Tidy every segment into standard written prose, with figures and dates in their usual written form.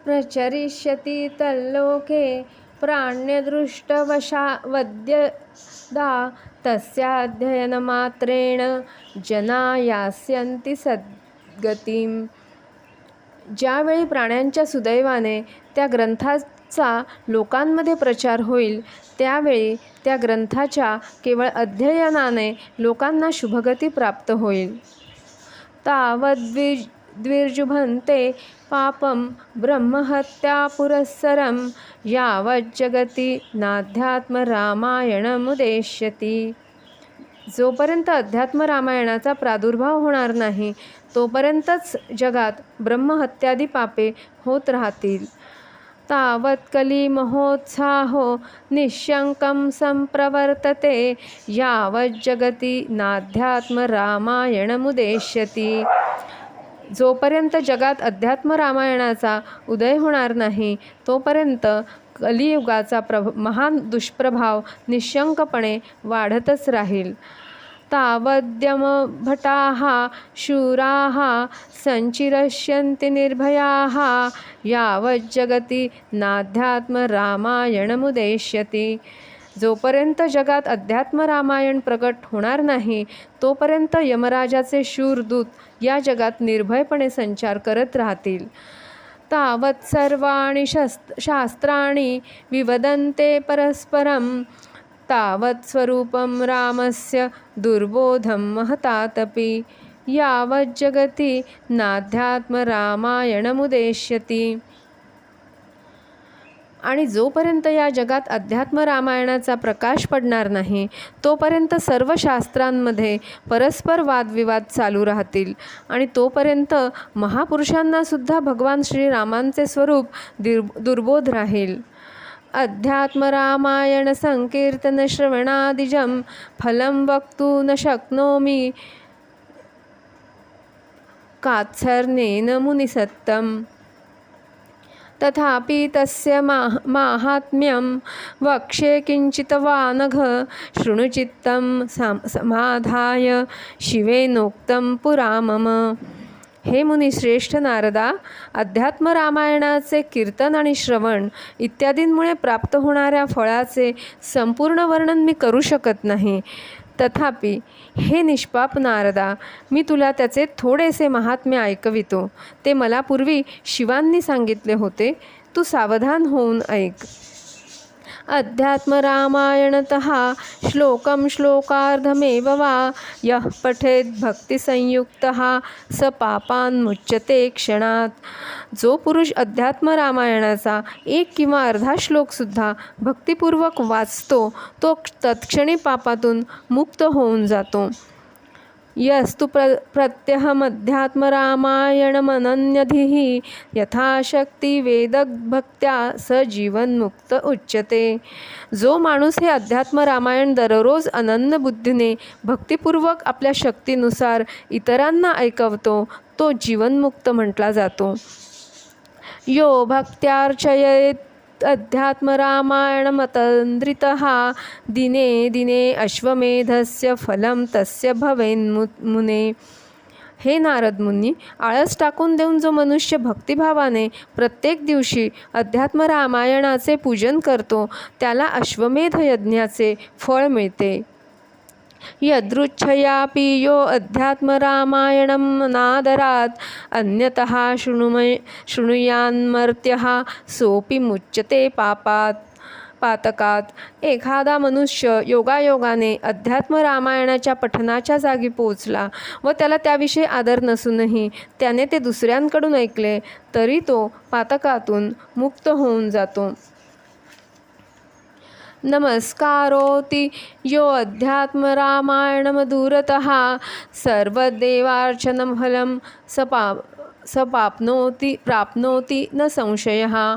प्रचरिष्यति तल्लोके प्राण्यदृष्टवशा वद्यदा तस्याध्ययनमात्रेण जना यास्यन्ति सद्गतिम्. ज्यावेळी प्राण्यांच्या सुदैवाने त्या ग्रंथाचा लोकांमध्ये प्रचार होईल, त्यावेळी त्या ग्रंथाच्या केवळ अध्ययनाने लोकांना शुभगती प्राप्त होईल. तावद्विर्जुभन्ते पापं ब्रह्महत्या पुरस्सरं यावज्जगती नाध्यात्म रामायणमुदेष्यति. जोपर्यंत अध्यात्म रामायणाचा प्रादुर्भाव होणार नाही, तोपर्यंतच जगात ब्रह्महत्यादी पापे होत राहतील. तावत् कलिमहोत्साहो निःशङ्कं संप्रवर्तते यावज्जगती नाध्यात्म रामायणमुदेष्यति. जोपर्यंत जगात अध्यात्म रामायणाचा उदय होणार नाही, तोपर्यंत कलियुगाचा महान दुष्प्रभाव निःशंकपणे वाढतच राहील. तावद्यमभटाः शूराः संचिरष्यन्ति निर्भयाः यावज्जगती नाध्यात्म रामायणमुदेष्यति. जोपर्यंत जगात अध्यात्म रामायण प्रकट होणार नाही, तोपर्यंत यमराजाचे शूर दूत या जगात निर्भयपणे संचार करत राहतील. तावत् सर्वाणि शास्त्राणि विवदन्ते परस्परं तावत् स्वरूपं रामस्य दुर्बोधं महतातपि यावज्जगती नाध्यात्म रामायणमुदेष्यति. आणि जोपर्यंत या जगात अध्यात्म रामायणाचा प्रकाश पडणार नाही, तोपर्यंत सर्व शास्त्रांमध्ये परस्पर वादविवाद चालू राहतील. आणि तोपर्यंत महापुरुषांनासुद्धा भगवान श्रीरामांचे स्वरूप दुर्बोध राहील. अध्यात्म रामायण संकीर्तन श्रवणादिजं फलं वक्तुं न शक्नोमि कात्सर्नेन मुनिसत्तम. तथापि तस्य माहात्म्यं वक्ष्ये किंचित वा नघ शृणुचित्तं समाधाय शिवेनोक्तं पुरा मम. हे मुनिश्रेष्ठ नारदा, अध्यात्म रामायणाचे कीर्तन आणि श्रवण इत्यादींमुळे प्राप्त होणाऱ्या फळाचे संपूर्ण वर्णन मी करू शकत नाही. तथापि हे निष्पाप नारदा, मी तुला त्याचे थोडेसे महात्म्य ऐकवितो. ते मला पूर्वी शिवांनी सांगितले होते. तू सावधान होऊन ऐक. अध्यात्म रामायणतः श्लोकं श्लोकार्धमेव वा यः पठेत् भक्तिसंयुक्तः स पापान्मुच्यते क्षणात. जो पुरुष अध्यात्म रामायणाचा एक किंवा अर्धा श्लोकसुद्धा भक्तिपूर्वक वाचतो, तो तत्क्षणी पापातून मुक्त होऊन जातो. यस्तु प्रत्यहमध्यात्म रामायणमनन्यधिः यथाशक्ती वेदभक्त्या स जीवन्मुक्त उच्यते. जो माणूस हे अध्यात्म रामायण दररोज अनन्य बुद्धीने भक्तिपूर्वक आपल्या शक्तीनुसार इतरांना ऐकवतो, तो जीवनमुक्त म्हटला जातो. यो भक्त्यार्चयेत् अध्यात्म रामायणमतन्द्रितः दिने दिने अश्वमेधस्य फलं तस्य भवेन्मुने. हे नारद मुनी, आळस टाकून देऊन जो मनुष्य भक्तिभावाने प्रत्येक दिवशी अध्यात्म रामायणाचे पूजन करतो, त्याला अश्वमेध यज्ञाचे फळ मिळते. यदृच्छयापि यो अध्यात्म रामायणं नादरात् अन्यतः शृणुयान्मर्त्यः सोऽपि मुच्यते पातकात. एखादा मनुष्य योगायोगाने अध्यात्म रामायणाच्या पठनाच्या जागी पोचला व त्याला त्याविषयी आदर नसूनही त्याने ते दुसऱ्यांकडून ऐकले, तरी तो पातकातून मुक्त होऊन जातो. नमस्कारोति यो अध्यात्म रामायणमधुरतः सर्वदेवार्चनं फलं प्राप्नोति न संशयः.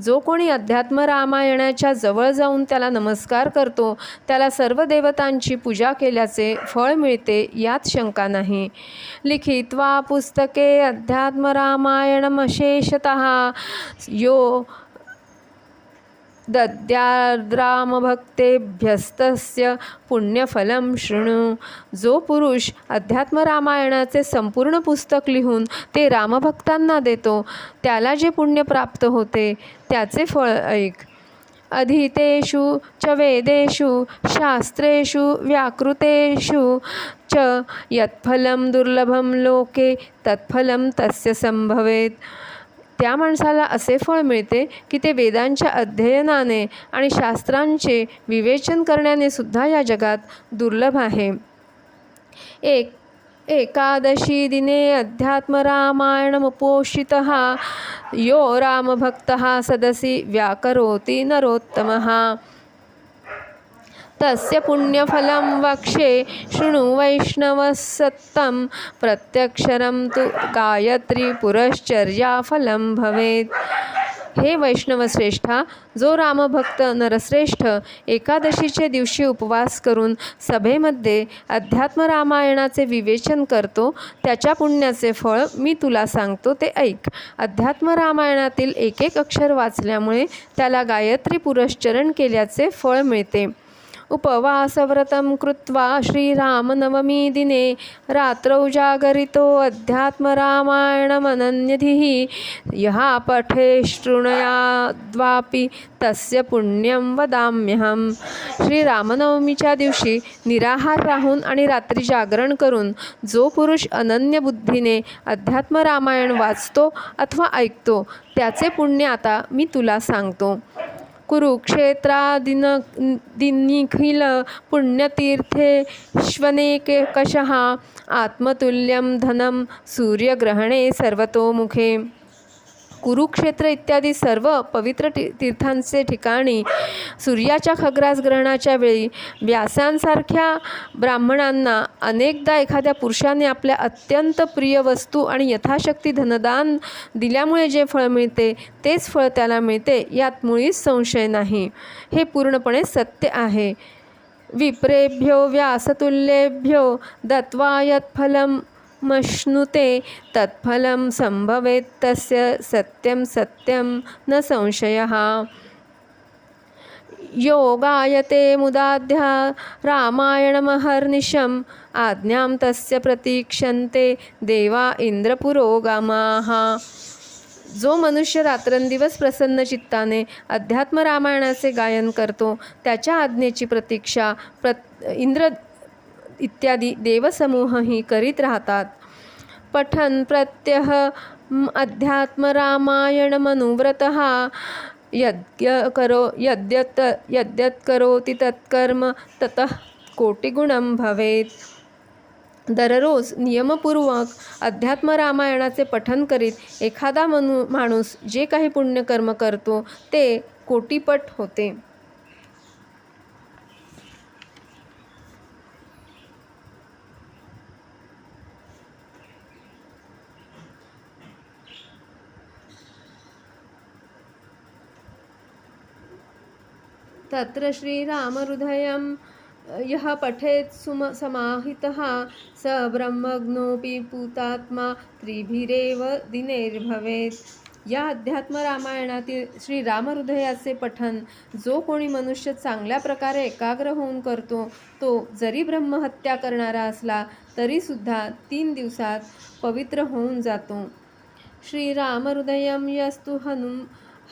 जो कोणी अध्यात्म रामायणाच्या जवळ जाऊन त्याला नमस्कार करतो, त्याला सर्व देवतांची पूजा केल्याचे फळ मिळते, यात शंका नाही. लिखित्वा पुस्तके अध्यात्म रामायणमशेषतः यो दद्याद्रामभक्तेभ्यस्तस्य पुण्यफलं शृणु. जो पुरुष अध्यात्म रामायणाचे संपूर्ण पुस्तक लिहून ते रामभक्तांना देतो त्याला जे पुण्य प्राप्त होते त्याचे फळ ऐक. अधीतेषु च वेदेषु शास्त्रेषु व्याकृतेषु च यत्फलं दुर्लभं लोके तत्फलं तस्य संभवेत. त्या माणसाला असे फळ मिळते की ते वेदांच्या अध्ययनाने आणि शास्त्रांचे विवेचन करण्याने सुद्धा या जगात दुर्लभ आहे. एकादशी दिने अध्यात्मरामायणमुपोषितः यो रामभक्तः सदसि व्याकरोति नरोत्तमः तस्य पुण्यफलं वक्ष्ये शृणु वैष्णवसत्तं प्रत्यक्षरं तु गायत्री पुरश्चर्या फलं भवेत्. हे वैष्णवश्रेष्ठा, जो रामभक्त नरश्रेष्ठ एकादशीचे दिवशी उपवास करून सभेमध्ये अध्यात्म रामायणाचे विवेचन करतो त्याच्या पुण्याचे फळ मी तुला सांगतो ते ऐक. अध्यात्म रामायणातील एक एक अक्षर वाचल्यामुळे त्याला गायत्री पुरश्चरण केल्याचे फळ मिळते. उपवासव्रतं कृत्वा श्रीरामनवमी दिने रात्रौ जागरितो अध्यात्मरामायणमनन्यधिः यः पठे शृणुयाद्वापि तस्य पुण्यं वदाम्यहं. श्रीरामनवमीच्या दिवशी निराहार राहून आणि रात्री जागरण करून जो पुरुष अनन्य बुद्धीने अध्यात्म रामायण वाचतो अथवा ऐकतो त्याचे पुण्य आता मी तुला सांगतो. कुरुक्षेत्रादिनिखिल पुण्यतीर्थेष्वनेकशः आत्मतुल्यं धनं सूर्यग्रहणे सर्वतोमुखे. कुरुक्षेत्र इत्यादी सर्व पवित्र तीर्थांचे ठिकाणी सूर्याच्या खग्रास ग्रहणाच्या वेळी व्यासांसारख्या ब्राह्मणांना अनेकदा एखाद्या पुरुषाने आपल्या अत्यंत प्रिय वस्तू आणि यथाशक्ती धनदान दिल्यामुळे जे फळ मिळते तेच फळ त्याला मिळते यात मुळीच संशय नाही. हे पूर्णपणे सत्य आहे. विप्रेभ्यो व्यासतुल्येभ्यो दत्वा यत्फलं मश्नुते तत्फलं संभवेत् तस्य सत्यं सत्यं न संशयः. यो गायते मुदाध्या रामायणमहर्निशम् आज्ञां तस्य प्रतीक्षन्ते देवा इंद्रपुरोगामाः. जो मनुष्य रात्रंदिवस प्रसन्न चित्ताने अध्यात्म रामायणाचे गायन करतो त्याच्या आज्ञेची प्रतीक्षा इंद्र इत्यादी देवसमूहही करीत राहतात. पठन् प्रत्यह अध्यात्म रामायणमनुव्रतः यद्यत् करोति तत्कर्म ततः कोटिगुणं भवेत्. दररोज नियमपूर्वक अध्यात्म रामायणाचे पठन करीत एखादा माणूस जे काही पुण्यकर्म करतो ते कोटीपट होते. तत्र श्रीरामहृदयं यः पठेत् समाहितः स ब्रह्मज्ञोऽपि पूतात्मा त्रिभिरेव दिनैर्भवेत्. या अध्यात्म रामायणातील श्रीरामहृदयाचे पठन जो कोणी मनुष्य चांगल्या प्रकारे एकाग्र होऊन करतो तो जरी ब्रह्महत्या करणारा असला तरीसुद्धा 3 दिवसात पवित्र होऊन जातो. श्रीरामहृदयं यस्तु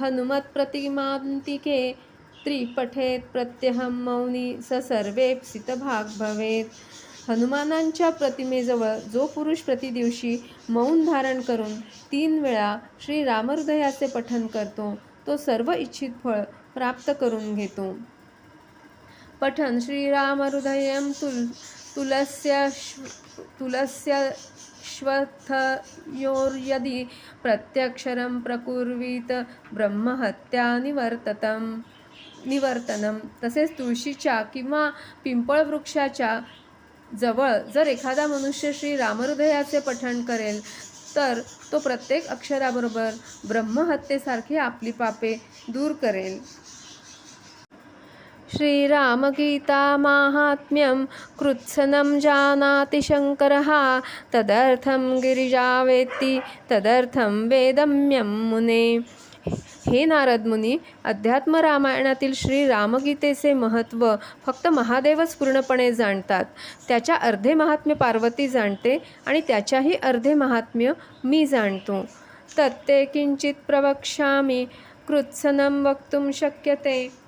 हनुमत्प्रतिमान्तिके त्रिपठेत प्रत्यहं मौनी स सर्वेप्सितभाग भवेत. हनुमानांच्या प्रतिमेजवळ जो पुरुष प्रतिदिवशी मौन धारण करून 3 वेळा श्रीरामहृदयाचे पठन करतो तो सर्व इच्छित फळ प्राप्त करून घेतो. पठन श्रीरामहृदयं तुलस्यश्वत्थयोर्यदि प्रत्यक्षरं प्रकुर्वीत ब्रह्महत्या निवर्तनम. तसेच तुळशीच्या किंवा पिंपळ वृक्षाच्या जवळ जर एखादा मनुष्य श्री रामहृदयाचे पठण करेल तर तो प्रत्येक अक्षराबरोबर ब्रह्महत्येसारखी आपली पापे दूर करेल. श्रीरामगीता माहात्म्यं कृत्सनं जानाति शंकरः तदर्थं गिरिजा वेत्ति तदर्थं वेदम्यं मुने. हे नारद मुनी, अध्यात्म रामायणातील श्री रामगीतेचे महत्त्व फक्त महादेवच पूर्णपणे जाणतात. त्याच्या अर्धे महात्म्य पार्वती जाणते आणि त्याच्याही अर्धे महात्म्य मी जाणतो. तत्ते किंचित प्रवक्ष्यामि कृत्सनं वक्तुं शक्यते.